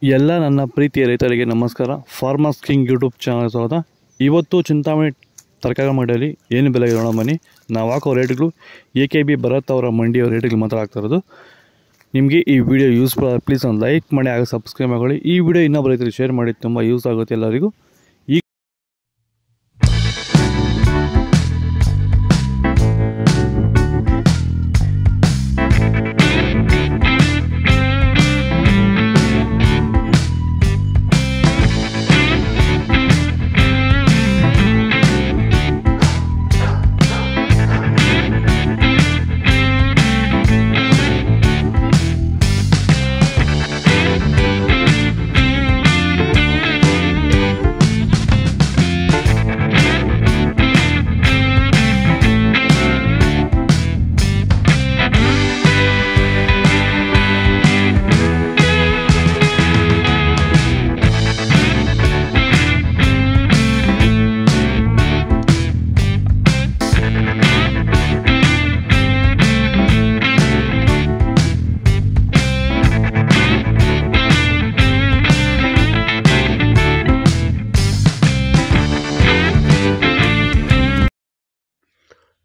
ಎಲ್ಲ ನನ್ನ ಪ್ರೀತಿಯ ರೈತರಿಗೆ ನಮಸ್ಕಾರ. ಫಾರ್ಮರ್ಸ್ ಕಿಂಗ್ ಯೂಟ್ಯೂಬ್ ಚಾನಲ್ ಸ್ವಾಗತ. ಇವತ್ತು ಚಿಂತಾಮಣಿ ತರಕಾರಿ ಮಂಡಿಯಲ್ಲಿ ಏನು ಬೆಲೆ ಇರೋಣ ಬನ್ನಿ. ನಾವು ಹಾಕೋ ರೇಟ್ಗಳು AKB ಭರತ್ ಅವರ ಮಂಡಿಯ ರೇಟ್ಗಳು ಮಾತ್ರ ಆಗ್ತಾ ಇರೋದು. ನಿಮಗೆ ಈ ವಿಡಿಯೋ ಯೂಸ್ಫುಲ್ ಆಗಿ ಪ್ಲೀಸ್ ಒಂದು ಲೈಕ್ ಮಾಡಿ ಹಾಗೂ ಸಬ್ಸ್ಕ್ರೈಬ್ ಮಾಡಿ. ಈ ವಿಡಿಯೋ ಇನ್ನೊಬ್ಬ ರೈತರಿಗೆ ಶೇರ್ ಮಾಡಿ, ತುಂಬ ಯೂಸ್ ಆಗುತ್ತೆ ಎಲ್ಲರಿಗೂ.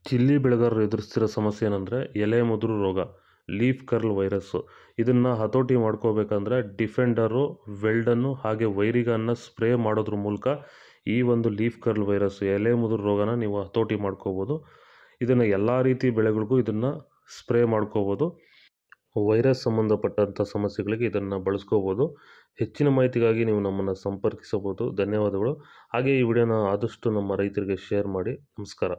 ಚಿಲ್ಲಿ ಬೆಳೆಗಾರರು ಎದುರಿಸ್ತಿರೋ ಸಮಸ್ಯೆ ಏನಂದರೆ ಎಲೆ ಮುದುರು ರೋಗ, ಲೀಫ್ ಕರ್ಲ್ ವೈರಸ್ಸು. ಇದನ್ನು ಹತೋಟಿ ಮಾಡ್ಕೋಬೇಕಂದ್ರೆ ಡಿಫೆಂಡರು, ವೆಲ್ಡನ್ನು ಹಾಗೆ ವೈರಿಗನ್ನ ಸ್ಪ್ರೇ ಮಾಡೋದ್ರ ಮೂಲಕ ಈ ಒಂದು ಲೀಫ್ ಕರ್ಲ್ ವೈರಸ್ಸು, ಎಲೆ ಮುದುರು ರೋಗನ ನೀವು ಹತೋಟಿ ಮಾಡ್ಕೋಬೋದು. ಇದನ್ನು ಎಲ್ಲ ರೀತಿ ಬೆಳೆಗಳಿಗೂ ಇದನ್ನು ಸ್ಪ್ರೇ ಮಾಡ್ಕೋಬೋದು. ವೈರಸ್ ಸಂಬಂಧಪಟ್ಟಂಥ ಸಮಸ್ಯೆಗಳಿಗೆ ಇದನ್ನು ಬಳಸ್ಕೋಬೋದು. ಹೆಚ್ಚಿನ ಮಾಹಿತಿಗಾಗಿ ನೀವು ನಮ್ಮನ್ನು ಸಂಪರ್ಕಿಸಬಹುದು. ಧನ್ಯವಾದಗಳು. ಹಾಗೆ ಈ ವಿಡಿಯೋನ ಆದಷ್ಟು ನಮ್ಮ ರೈತರಿಗೆ ಶೇರ್ ಮಾಡಿ. ನಮಸ್ಕಾರ.